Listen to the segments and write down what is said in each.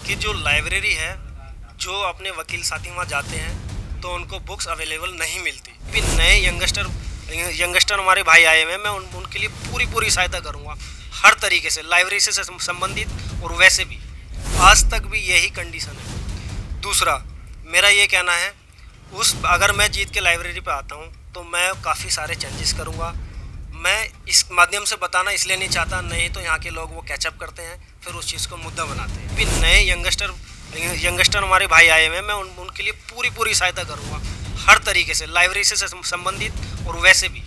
कि जो लाइब्रेरी है, जो अपने वकील साथी वहाँ जाते हैं तो उनको बुक्स अवेलेबल नहीं मिलती। भी नए यंगस्टर हमारे भाई आए हुए हैं, मैं उनके लिए पूरी पूरी सहायता करूँगा हर तरीके से, लाइब्रेरी से संबंधित और वैसे भी। आज तक भी यही कंडीशन है। दूसरा, मेरा ये कहना है, उस अगर मैं जीत के लाइब्रेरी पे आता हूँ तो मैं काफ़ी सारे चेंजेस करूँगा। मैं इस माध्यम से बताना इसलिए नहीं चाहता, नहीं तो यहाँ के लोग वो कैचअप करते हैं, फिर उस चीज़ को मुद्दा बनाते हैं। भी नए यंगस्टर हमारे भाई आए हुए हैं, मैं उनके लिए पूरी पूरी सहायता करूँगा हर तरीके से, लाइब्रेरी से संबंधित और वैसे भी।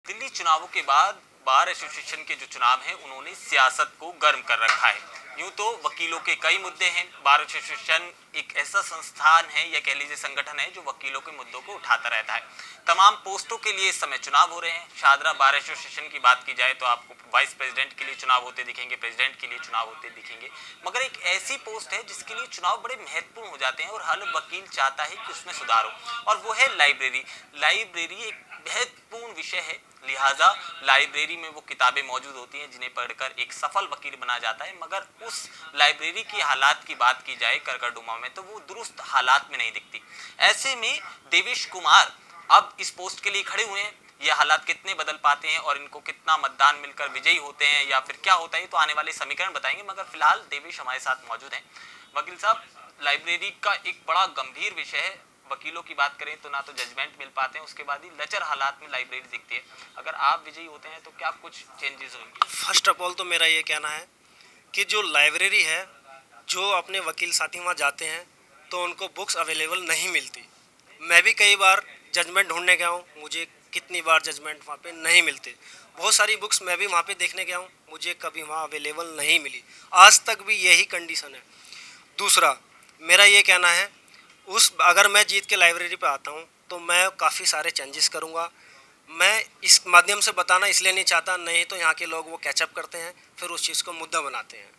दिल्ली चुनावों के बाद बार एसोसिएशन के जो चुनाव हैं उन्होंने सियासत को गर्म कर रखा है। यूं तो वकीलों के कई मुद्दे हैं। बार एसोसिएशन एक ऐसा संस्थान है या कह लीजिए संगठन है जो वकीलों के मुद्दों को उठाता रहता है। तमाम पोस्टों के लिए इस समय चुनाव हो रहे हैं। शाहदरा बार एसोसिएशन की बात की जाए तो आपको वाइस प्रेसिडेंट के लिए चुनाव होते दिखेंगे, प्रेसिडेंट के लिए चुनाव होते दिखेंगे, मगर एक ऐसी पोस्ट है जिसके लिए चुनाव बड़े महत्वपूर्ण हो जाते हैं और हर वकील चाहता है कि उसमें सुधार हो, और वो है लाइब्रेरी। लाइब्रेरी एक महत्वपूर्ण विषय है, लिहाजा लाइब्रेरी में वो किताबें मौजूद होती हैं जिन्हें पढ़कर एक सफल वकील बना जाता है। मगर उस लाइब्रेरी की हालात की बात की जाए करकरडुमा में तो वो दुरुस्त हालात में नहीं दिखती। ऐसे में देवेश कुमार अब इस पोस्ट के लिए खड़े हुए हैं। ये हालात कितने बदल पाते हैं और इनको कितना मतदान मिलकर विजयी होते हैं या फिर क्या होता है, तो आने वाले समीकरण बताएंगे। मगर फिलहाल देवेश हमारे साथ मौजूद हैं। वकील साहब, लाइब्रेरी का एक बड़ा गंभीर विषय है। वकीलों की बात करें तो ना तो जजमेंट मिल पाते हैं, उसके बाद ही लचर हालात में लाइब्रेरी दिखती है। अगर आप विजयी होते हैं तो क्या कुछ चेंजेस होंगे? फर्स्ट ऑफ ऑल तो मेरा ये कहना है कि जो लाइब्रेरी है, जो अपने वकील साथी वहाँ जाते हैं तो उनको बुक्स अवेलेबल नहीं मिलती। मैं भी कई बार जजमेंट ढूंढने गया हूँ, मुझे कितनी बार जजमेंट वहाँ पे नहीं मिलते। बहुत सारी बुक्स मैं भी वहाँ पे देखने गया हूँ, मुझे कभी वहाँ अवेलेबल नहीं मिली। आज तक भी यही कंडीशन है। दूसरा, मेरा ये कहना है, उस अगर मैं जीत के लाइब्रेरी पे आता हूँ तो मैं काफ़ी सारे चेंजेस करूँगा। मैं इस माध्यम से बताना इसलिए नहीं चाहता, नहीं तो यहाँ के लोग वो कैचअप करते हैं, फिर उस चीज़ को मुद्दा बनाते हैं।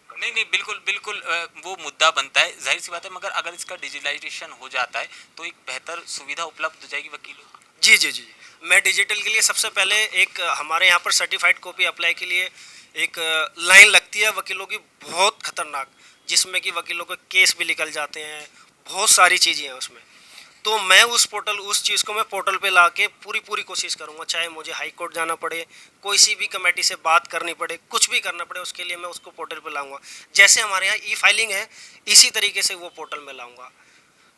नहीं नहीं, बिल्कुल बिल्कुल, वो मुद्दा बनता है, जाहिर सी बात है। मगर अगर इसका डिजिटलाइजेशन हो जाता है तो एक बेहतर सुविधा उपलब्ध हो जाएगी वकीलों को। जी जी जी, मैं डिजिटल के लिए सबसे पहले एक हमारे यहाँ पर सर्टिफाइड कॉपी अप्लाई के लिए एक लाइन लगती है वकीलों की, बहुत खतरनाक, जिसमें कि वकीलों के केस भी निकल जाते हैं, बहुत सारी चीज़ें हैं उसमें। तो मैं उस चीज़ को मैं पोर्टल पे ला के पूरी पूरी कोशिश करूँगा, चाहे मुझे हाई कोर्ट जाना पड़े, कोई सी भी कमेटी से बात करनी पड़े, कुछ भी करना पड़े, उसके लिए मैं उसको पोर्टल पे लाऊंगा। जैसे हमारे यहाँ ई फाइलिंग है, इसी तरीके से वो पोर्टल में लाऊंगा।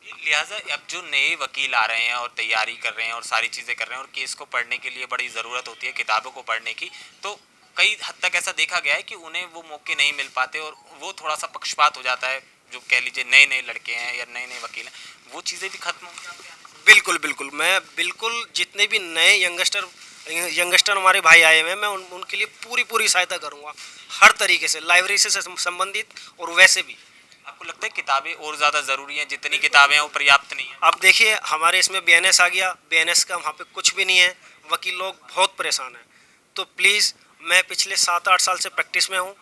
लिहाजा अब जो नए वकील आ रहे हैं और तैयारी कर रहे हैं और सारी चीज़ें कर रहे हैं और केस को पढ़ने के लिए बड़ी ज़रूरत होती है किताबों को पढ़ने की, तो कई हद तक ऐसा देखा गया है कि उन्हें वो मौके नहीं मिल पाते और वो थोड़ा सा पक्षपात हो जाता है। जो कह लीजिए नए नए लड़के हैं या नए नए वकील हैं, वो चीज़ें भी खत्म हो जाती हैं। बिल्कुल बिल्कुल, मैं बिल्कुल जितने भी नए यंगस्टर हमारे भाई आए हुए हैं, मैं उनके लिए पूरी पूरी सहायता करूँगा हर तरीके से, लाइब्रेरी से संबंधित और वैसे भी। आपको लगता है किताबें और ज़्यादा ज़रूरी हैं? जितनी किताबें हैं वो पर्याप्त नहीं है? आप देखिए, हमारे इसमें बीएनएस आ गया, बीएनएस का वहाँ पे कुछ भी नहीं है, वकील लोग बहुत परेशान हैं। तो प्लीज़, मैं पिछले 7-8 साल से प्रैक्टिस में हूँ,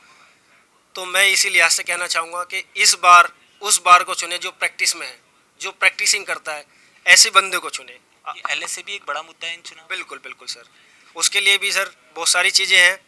तो मैं इसी लिहाज से कहना चाहूँगा कि इस बार उस बार को चुने जो प्रैक्टिस में है, जो प्रैक्टिसिंग करता है, ऐसे बंदे को चुने। एलएसए भी एक बड़ा मुद्दा है इन चुनाव। बिल्कुल बिल्कुल सर, उसके लिए भी सर बहुत सारी चीज़ें हैं।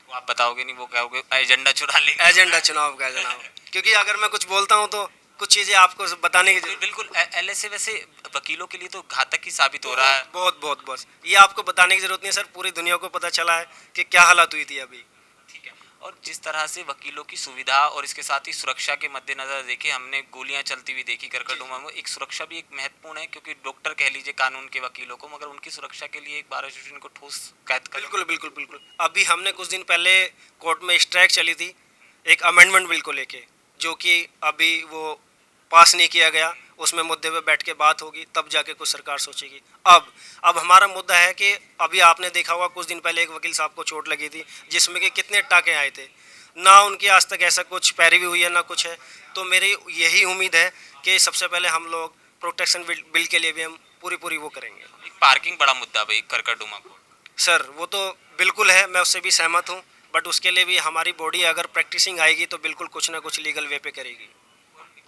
वो आप बताओगे नहीं, वो कहोगे एजेंडा चुरा लेंगे। एजेंडा चुनाव का जनाब, क्योंकि अगर मैं कुछ बोलता हूँ तो कुछ चीज़ें आपको बताने की बिल्कुल, एलएसए वैसे वकीलों के लिए तो घातक ही साबित हो रहा है। बहुत बहुत बहुत, ये आपको बताने की जरूरत नहीं है सर, पूरी दुनिया को पता चला है कि क्या हालत हुई थी अभी। ठीक है। और जिस तरह से वकीलों की सुविधा और इसके साथ ही सुरक्षा के मद्देनजर देखे, हमने गोलियां चलती हुई देखी करकटडुमा में। एक सुरक्षा भी एक महत्वपूर्ण है, क्योंकि डॉक्टर कह लीजिए कानून के वकीलों को, मगर उनकी सुरक्षा के लिए एक बार एसोसिएशन को ठोस कैद कर। बिल्कुल बिल्कुल बिल्कुल, अभी हमने कुछ दिन पहले कोर्ट में स्ट्राइक चली थी एक अमेंडमेंट बिल को लेके, जो कि अभी वो पास नहीं किया गया। उसमें मुद्दे पे बैठ के बात होगी, तब जाके कुछ सरकार सोचेगी। अब हमारा मुद्दा है कि अभी आपने देखा होगा कुछ दिन पहले एक वकील साहब को चोट लगी थी, जिसमें कि कितने टाके आए थे, ना उनकी आज तक ऐसा कुछ पैरवी हुई है ना कुछ है। तो मेरी यही उम्मीद है कि सबसे पहले हम लोग प्रोटेक्शन बिल के लिए भी हम पूरी पूरी वो करेंगे। एक पार्किंग बड़ा मुद्दा भाई करकटडुमा को। सर वो तो बिल्कुल है, मैं उससे भी सहमत हूँ, बट उसके लिए भी हमारी बॉडी अगर प्रैक्टिसिंग आएगी तो बिल्कुल कुछ ना कुछ लीगल वे पे करेगी।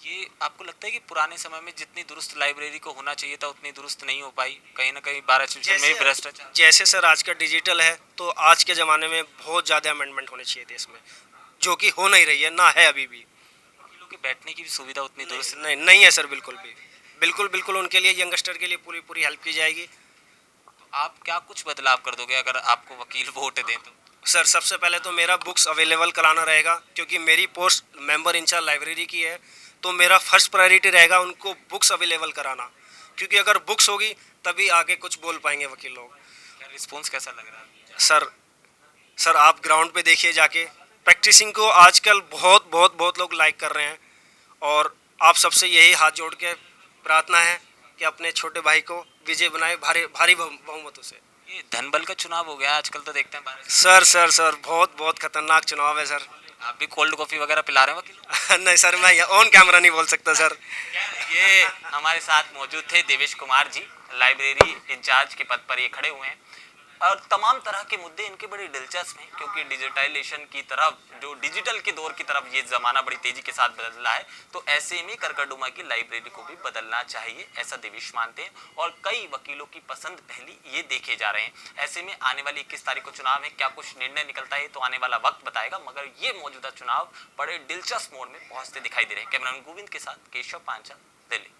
ये आपको लगता है कि पुराने समय में जितनी दुरुस्त लाइब्रेरी को होना चाहिए था उतनी दुरुस्त नहीं हो पाई, कहीं ना कहीं बार एसोसिएशन में ही भ्रष्टाचार? जैसे सर आज का डिजिटल है, तो आज के ज़माने में बहुत ज़्यादा अमेंडमेंट होने चाहिए थे इसमें, जो कि हो नहीं रही है, ना है अभी भी। वकीलों के बैठने की भी सुविधा उतनी दुरुस्त नहीं नहीं है सर, बिल्कुल भी। बिल्कुल बिल्कुल उनके लिए, यंगस्टर के लिए पूरी पूरी हेल्प की जाएगी। आप क्या कुछ बदलाव कर दोगे अगर आपको वकील वोट दें तो? सर सबसे पहले तो मेरा बुक्स अवेलेबल कराना रहेगा, क्योंकि मेरी पोस्ट मेंबर इंचार्ज लाइब्रेरी की है, तो मेरा फर्स्ट प्रायोरिटी रहेगा उनको बुक्स अवेलेबल कराना, क्योंकि अगर बुक्स होगी तभी आगे कुछ बोल पाएंगे वकील लोग। रिस्पॉन्स कैसा लग रहा है? सर सर आप ग्राउंड पे देखिए जाके, प्रैक्टिसिंग को आजकल बहुत बहुत बहुत लोग लाइक कर रहे हैं, और आप सबसे यही हाथ जोड़ के प्रार्थना है कि अपने छोटे भाई को विजय बनाए भारी भारी बहुमतों से। ये धनबल का चुनाव हो गया आजकल तो देखते हैं सर बहुत बहुत खतरनाक चुनाव है सर। आप भी कोल्ड कॉफी वगैरह पिला रहे हैं वकीलों? नहीं सर, मैं ऑन कैमरा नहीं बोल सकता सर। ये हमारे साथ मौजूद थे देवेश कुमार जी, लाइब्रेरी इंचार्ज के पद पर ये खड़े हुए हैं, और तमाम तरह के मुद्दे इनके बड़े दिलचस्प हैं, क्योंकि डिजिटलाइजेशन की तरफ, जो डिजिटल के दौर की तरफ ये जमाना बड़ी तेजी के साथ बदल रहा है, तो ऐसे में करकरडुमा की लाइब्रेरी को भी बदलना चाहिए, ऐसा देवेश मानते हैं। और कई वकीलों की पसंद पहली ये देखे जा रहे हैं। ऐसे में आने वाली 21 तारीख को चुनाव है, क्या कुछ निर्णय निकलता है तो आने वाला वक्त बताएगा, मगर ये मौजूदा चुनाव बड़े दिलचस्प मोड़ में पहुंचते दिखाई दे रहे हैं। कैमरामैन गोविंद के साथ केशव पांचाल, दिल्ली।